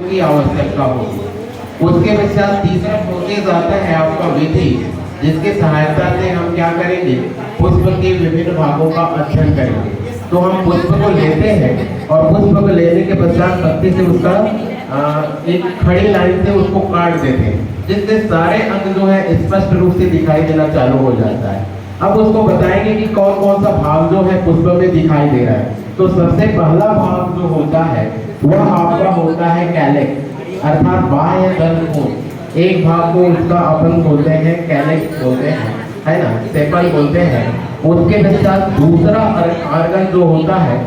की आवश्यकता होगी। उसके पश्चात तीसरा प्रोसेस आता है आपका विधि, जिसके सहायता से हम क्या करेंगे, पुष्प के विभिन्न भागों का अध्ययन करेंगे। तो हम पुष्प को लेते हैं और पुष्प को लेने के पश्चात पत्ती से उसका एक खड़ी लाइन से उसको काट देते हैं, जिससे सारे अंग जो है स्पष्ट रूप से दिखाई देना चालू हो जाता है। अब उसको बताएंगे कि कौन कौन सा भाग जो है पुष्प में दिखाई दे रहा है। तो सबसे पहला भाग जो होता है वह आपका होता है कैलेक्स, अर्थात बाह्य दल कोण। एक भाग को उसका अपन बोलते हैं कैलेक्स बोलते हैं, है ना, सेपल बोलते हैं। उसके पश्चात दूसरा आर्गन जो होता है,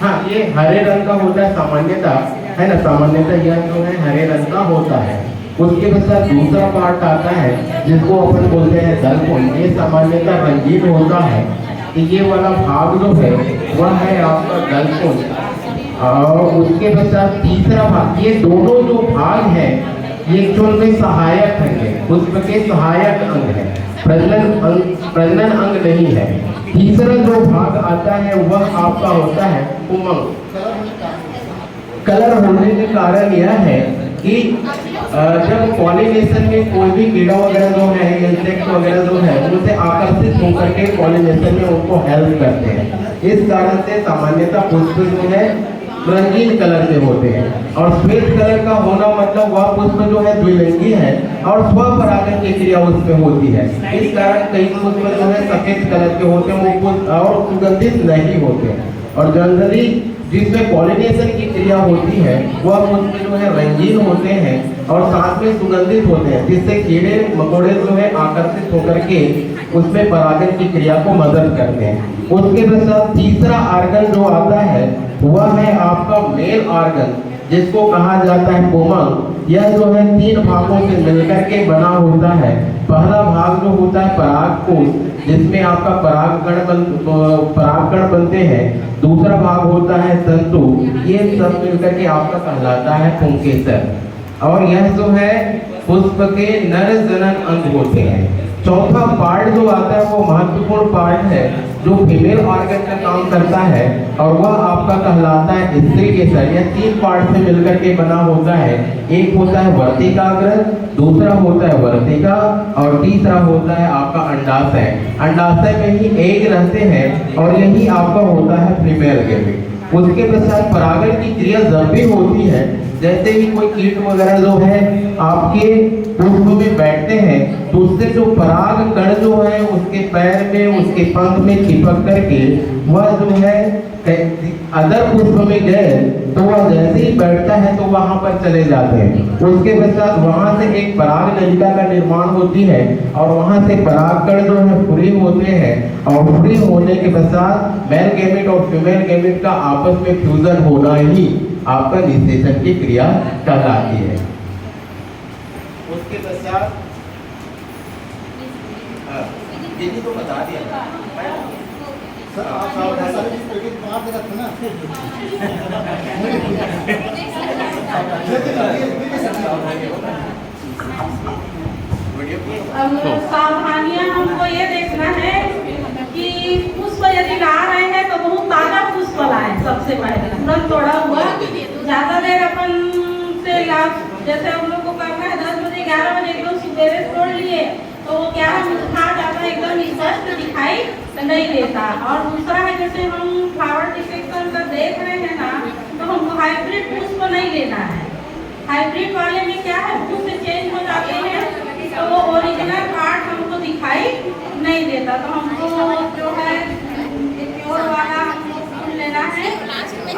हाँ ये हरे रंग का होता है सामान्यतः, है ना, सामान्यतः यह जो है हरे रंग का होता है। उसके पश्चात दूसरा पार्ट आता है जिसको अपन बोलते हैं दल कोण। ये सामान्यतः रंगीन होता है। ये वाला भाग जो है वह है आपका दल कोण। और उसके पश्चात तीसरा भाग, ये दोनों जो भाग हैं ये एक्चुअल में सहायक अंग है, पुष्प के सहायक अंग है, प्रजनन अंग नहीं है। तीसरा जो भाग आता है वह आपका होता है उमंग। कलर होने के कारण यह है कि जब पॉलिनेशन में कोई भी कीड़ा वगैरह जो है, इंसेक्ट वगैरह जो है, उनसे आकर्षित होकर के पॉलिनेशन में उनको हेल्प करते हैं। इस कारण से सामान्यतः पुष्प जो है रंगीन कलर के होते हैं। और श्वेत कलर का होना मतलब वह पुष्प जो है द्विलिंगी है और स्वपरागन की क्रिया उसमें होती है। इस कारण कई पुष्प जो है सफेद कलर के होते हैं वो और सुगंधित नहीं होते। और जनरली जिसमें पॉलिनेशन की क्रिया होती है वह पुष्प जो है रंगीन होते हैं और साथ में सुगंधित होते हैं, जिससे कीड़े मकोड़े जो है आकर्षित होकर के उसमें परागन की क्रिया को मदद करते हैं। उसके पश्चात तीसरा आर्गन जो आता है वह है आपका मेल आर्गन, जिसको कहा जाता है पुमंग। यह जो है 3 भागों से मिलकर के बना होता है। पहला भाग जो होता है परागकोश, जिसमें आपका परागकण बनते हैं। दूसरा भाग होता है तंतु, ये सब मिलकर के आपका कहलाता है पुंकेसर। और यह जो है पुष्प के नर जनन अंग होते हैं। चौथा पार्ट जो आता है वो महत्वपूर्ण पार्ट है जो फीमेल ऑर्गन का काम करता है और वह आपका कहलाता है स्त्री केसर। यह 3 पार्ट से मिलकर के बना होता है। एक होता है वर्तिकाग्र, दूसरा होता है वर्तिका और तीसरा होता है आपका अंडाशय। अंडाशय में ही एग रहते हैं और यही आपका होता है फीमेल गेमिट। उसके पश्चात परागन की क्रिया जब भी होती है, जैसे ही कोई कीट वगैरह जो है आपके पुष्प में बैठते हैं तो उससे जो पराग कण जो है उसके पैर में, उसके पंख में चिपक करके वह जो है अदर पुष्प में गए तो वह जैसे ही बैठता है तो वहां पर चले जाते हैं। उसके पश्चात वहां से एक पराग नलिका का निर्माण होती है और वहां से पराग कण जो है फ्री होते हैं और फ्री होने के पश्चात मेल गैमेट और फीमेल गैमेट का आपस में फ्यूजन होना ही आपका निषेचन की क्रिया कहलाती है। उसके पश्चात यदि तो बता दिया सर, आप सावधानियां हमको ये देखना है कि पुष्प यदि ला रहे हैं तो बहुत ताजा पुष्प लाए। सबसे पहले तुरंत तोड़ा हुआ, ज्यादा देर अपन से जैसे हम लोग को करना है 10 बजे 11 बजे एकदम सुबेरे तोड़ लिए तो वो क्या है मुझे जाता एकदम स्पष्ट दिखाई नहीं देता। और दूसरा है जैसे हम फ्लावर डिटेक्शन का देख रहे हैं ना, तो हमको हाइब्रिड पुष्प नहीं लेना है। हाइब्रिड वाले में क्या है पुष्प चेंज हो जाते हैं तो वो ओरिजिनल पार्ट हमको दिखाई नहीं देता। तो हमको जो है प्योर वाला फूल लेना है।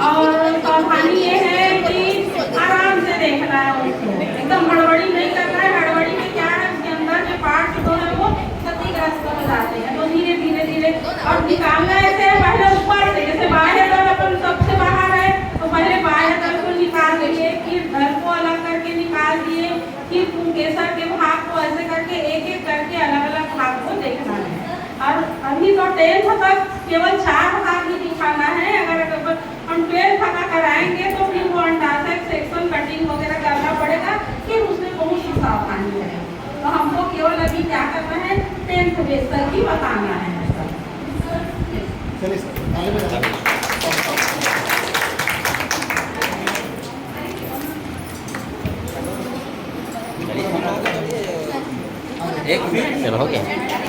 और सावधानी ये है कि आराम से देखना है उसको, एकदम हड़बड़ी नहीं करना है। हड़बड़ी में क्या है उसके अंदर के पार्ट जो है वो क्षतिग्रस्त हो जाते हैं। तो धीरे धीरे धीरे और निकालना ऐसे है पहले ऊपर से, जैसे बाह्य दल अपन सबसे बाहर है तो पहले बाह्य दल को निकाल दिए, फिर दल को अलग करके निकाल दिए, फिर पुंकेसर के भाग को ऐसे करके एक एक करके अलग अलग भाग को देखना है। और अभी तो 10th तक केवल 4 भाग ही दिखाना है। अगर हम 12th तक कराएंगे तो फिर वो अंडाशय सेक्शन कटिंग वगैरह करना पड़ेगा, फिर उसमें बहुत सी सावधानी है। तो हमको केवल अभी क्या करना है 10th बेस तक ही बताना है। चलो हो गया